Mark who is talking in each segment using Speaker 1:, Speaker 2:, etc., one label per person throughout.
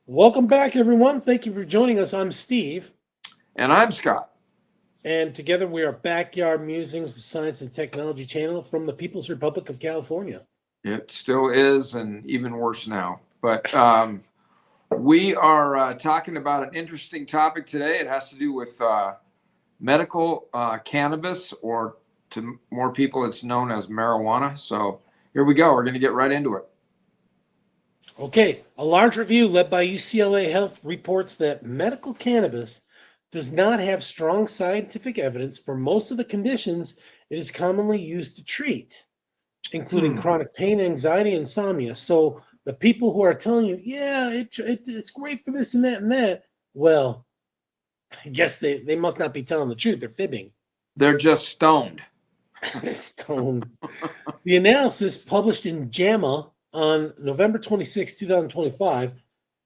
Speaker 1: Welcome back, everyone. Thank you for joining us. I'm Steve,
Speaker 2: And I'm Scott.
Speaker 1: and together we are Backyard Musings, the Science and Technology channel from the People's Republic of California.
Speaker 2: It still is, and even worse now. But we are talking about an interesting topic today. It has to do with medical cannabis, or to more people, it's known as marijuana. So here we go. We're going to get right into it.
Speaker 1: Okay, a large review led by UCLA Health reports that medical cannabis does not have strong scientific evidence for most of the conditions it is commonly used to treat, including
Speaker 2: Hmm.
Speaker 1: chronic pain, anxiety, insomnia. So the people who are telling you, yeah, it's great for this and that, well, I guess they must not be telling the truth. They're fibbing.
Speaker 2: They're just stoned.
Speaker 1: Stoned. The analysis published in JAMA on November 26, 2025,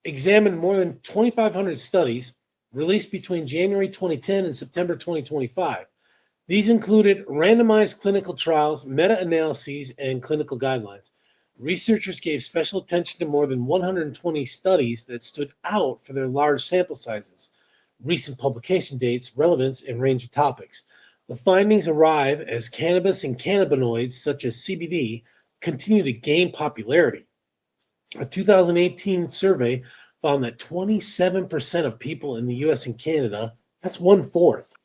Speaker 1: examined more than 2,500 studies released between January 2010 and September 2025. These included randomized clinical trials, meta-analyses, and clinical guidelines. Researchers gave special attention to more than 120 studies that stood out for their large sample sizes, recent publication dates, relevance, and range of topics. The findings arrive as cannabis and cannabinoids, such as CBD, continue to gain popularity. A 2018 survey found that 27% of people in the US and Canada, that's one fourth,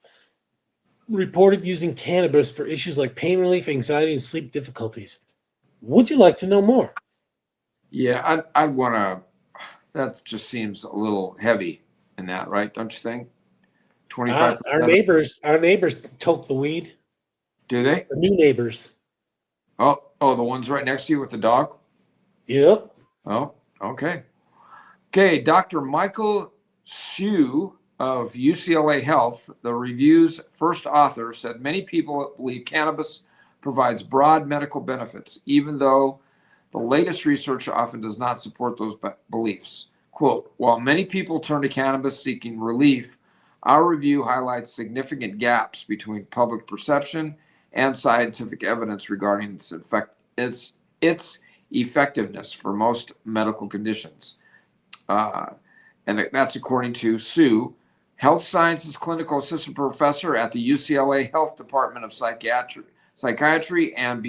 Speaker 1: reported using cannabis for issues like pain relief, anxiety, and sleep difficulties. Would you like to know more?
Speaker 2: Yeah, I'd want to. That just seems a little heavy in that, right? Don't you think?
Speaker 1: Our
Speaker 2: 25%.
Speaker 1: neighbors toke the weed.
Speaker 2: Do they?
Speaker 1: The new neighbors.
Speaker 2: Oh, the ones right next to you with the dog?
Speaker 1: Yep.
Speaker 2: Oh, okay. Okay, Dr. Michael Hsu of UCLA Health, the review's first author, said many people believe cannabis provides broad medical benefits, even though the latest research often does not support those beliefs. Quote, while many people turn to cannabis seeking relief, our review highlights significant gaps between public perception and scientific evidence regarding its effectiveness for most medical conditions. Uh, and that's according to Sue, health sciences clinical assistant professor at the UCLA Health Department of Psychiatry and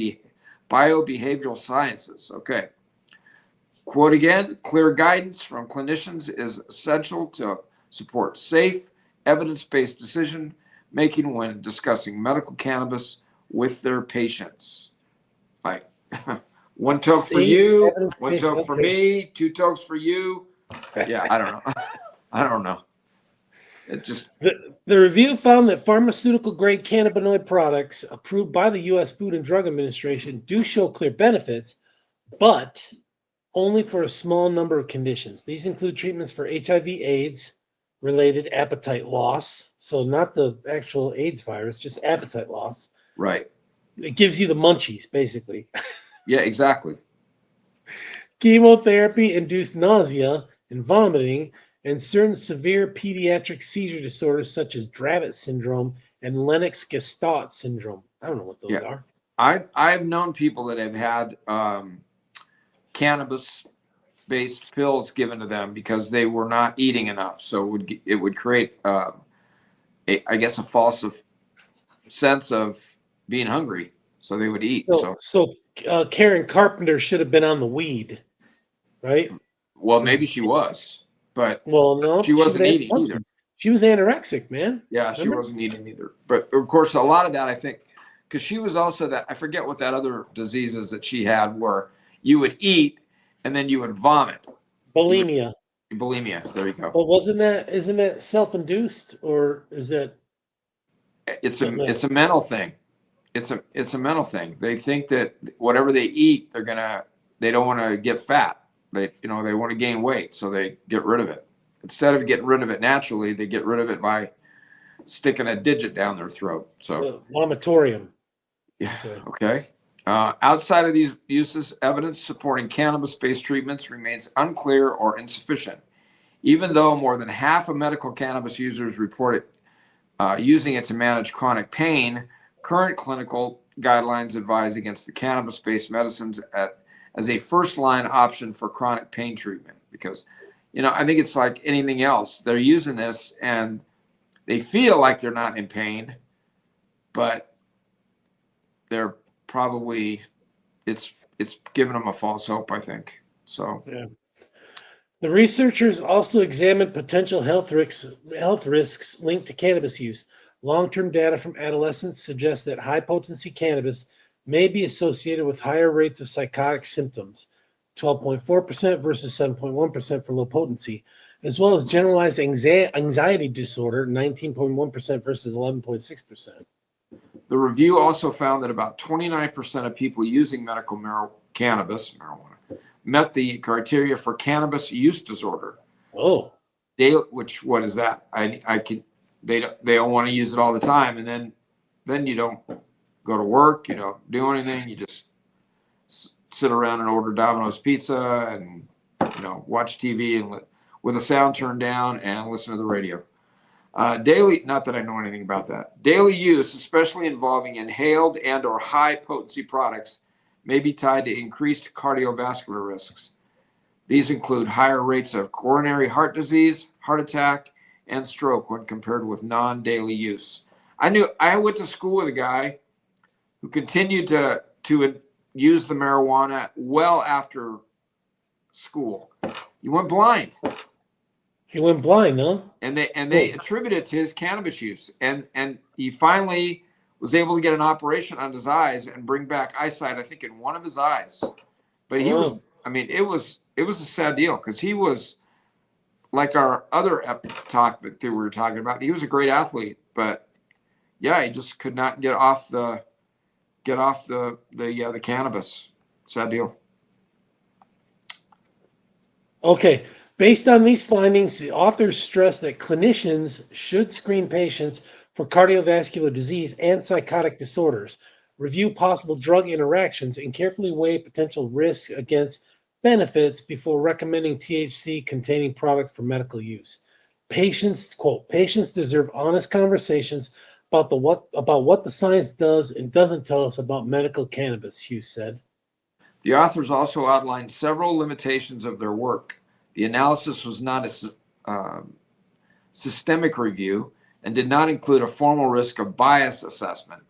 Speaker 2: Biobehavioral Sciences. Okay. Quote again, clear guidance from clinicians is essential to support safe, evidence-based decision making when discussing medical cannabis with their patients. Like one toke for
Speaker 1: Safe,
Speaker 2: you, one
Speaker 1: evidence-based.
Speaker 2: toke for
Speaker 1: Okay.
Speaker 2: me, two tokes for you. Yeah, I don't know. I don't know. It just
Speaker 1: The review found that pharmaceutical grade cannabinoid products approved by the U.S. Food and Drug Administration do show clear benefits, but only for a small number of conditions. These include treatments for HIV/AIDS related appetite loss. So, not the actual AIDS virus, just appetite loss.
Speaker 2: right.
Speaker 1: It gives you the munchies, basically.
Speaker 2: Yeah, exactly.
Speaker 1: Chemotherapy induced nausea and vomiting, and certain severe pediatric seizure disorders such as Dravet syndrome and Lennox-Gastaut syndrome. I don't know what those
Speaker 2: Yeah.
Speaker 1: are.
Speaker 2: I've known people that have had cannabis based pills given to them because they were not eating enough. So it would create I guess a false sense of being hungry. So they would eat.
Speaker 1: So Karen Carpenter should have been on the weed, right?
Speaker 2: Well, maybe she was, but
Speaker 1: Well, no,
Speaker 2: she
Speaker 1: she would
Speaker 2: wasn't
Speaker 1: have
Speaker 2: eating either.
Speaker 1: She was anorexic, man.
Speaker 2: Yeah, she
Speaker 1: Remember?
Speaker 2: wasn't eating either. But of course, a lot of that, I think, because she was also that, I forget what that other disease is that she had where you would eat and then you would vomit. You would,
Speaker 1: Bulimia.
Speaker 2: bulimia. There you go.
Speaker 1: But isn't that self-induced or is that something
Speaker 2: It's
Speaker 1: else?
Speaker 2: a mental thing. It's a mental thing. They think that whatever they eat, they don't want to get fat. They want to gain weight, so they get rid of it. Instead of getting rid of it naturally, they get rid of it by sticking a digit down their throat. So
Speaker 1: Vomitorium.
Speaker 2: yeah,
Speaker 1: Okay.
Speaker 2: okay. Outside of these uses, evidence supporting cannabis-based treatments remains unclear or insufficient. Even though more than half of medical cannabis users reported using it to manage chronic pain, current clinical guidelines advise against the cannabis-based medicines as a first-line option for chronic pain treatment because I think it's like anything else. They're using this and they feel like they're not in pain, but they're probably, it's giving them a false hope, I think. So,
Speaker 1: Yeah. The researchers also examined potential health risks linked to cannabis use. Long-term data from adolescents suggests that high-potency cannabis may be associated with higher rates of psychotic symptoms, 12.4% versus 7.1% for low potency, as well as generalized anxiety disorder, 19.1% versus 11.6%.
Speaker 2: the review also found that about 29% of people using medical marijuana met the criteria for cannabis use disorder.
Speaker 1: Oh,
Speaker 2: What is that? They don't want to use it all the time, and then you don't go to work, you don't do anything, you just sit around and order Domino's pizza and watch TV and with the sound turned down and listen to the radio. Daily, not that I know anything about that. Daily use, especially involving inhaled and or high potency products, may be tied to increased cardiovascular risks. These include higher rates of coronary heart disease, heart attack, and stroke when compared with non-daily use. I went to school with a guy who continued to use the marijuana well after school. He went blind.
Speaker 1: he went blind, huh?
Speaker 2: And they attribute it to his cannabis use. And he finally was able to get an operation on his eyes and bring back eyesight, I think, in one of his eyes. But he was, it was a sad deal because he was like our other talk that we were talking about. He was a great athlete, but yeah, he just could not get off the cannabis. Sad deal.
Speaker 1: Okay. Based on these findings, the authors stress that clinicians should screen patients for cardiovascular disease and psychotic disorders, review possible drug interactions, and carefully weigh potential risks against benefits before recommending THC-containing products for medical use. Patients, quote, patients deserve honest conversations about what the science does and doesn't tell us about medical cannabis, Hughes said.
Speaker 2: The authors also outlined several limitations of their work. The analysis was not a systemic review and did not include a formal risk of bias assessment.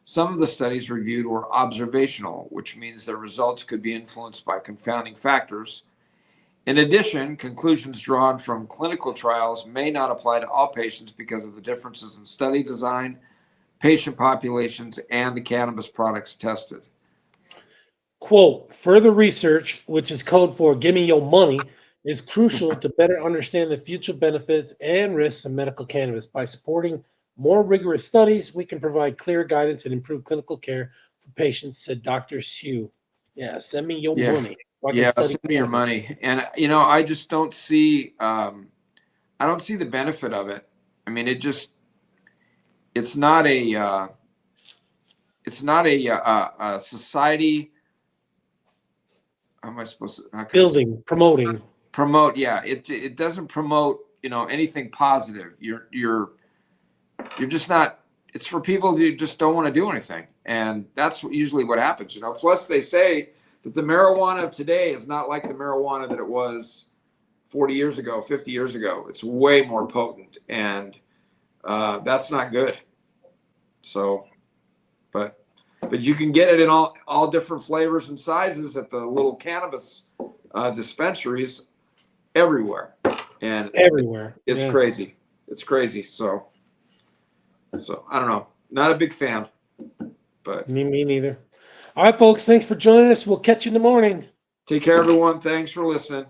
Speaker 2: Some of the studies reviewed were observational, which means their results could be influenced by confounding factors. In addition, conclusions drawn from clinical trials may not apply to all patients because of the differences in study design, patient populations, and the cannabis products tested.
Speaker 1: Quote, further research, which is code for give me your money, is crucial to better understand the future benefits and risks of medical cannabis. By supporting more rigorous studies, we can provide clear guidance and improve clinical care for patients, said Dr. Hsu. Yeah, send me your money.
Speaker 2: Send me your money. And I just don't see I don't see the benefit of it. I mean, it's not a society. How am I supposed to promote? Yeah, it doesn't promote anything positive. You're just not. It's for people who just don't want to do anything, and that's usually what happens. Plus they say that the marijuana of today is not like the marijuana that it was 40 years ago, 50 years ago. It's way more potent, and that's not good. So, but you can get it in all different flavors and sizes at the little cannabis dispensaries everywhere, and it's crazy. It's crazy. So I don't know. Not a big fan, but
Speaker 1: me neither. All right, folks. Thanks for joining us. We'll catch you in the morning.
Speaker 2: Take care, everyone. Thanks for listening.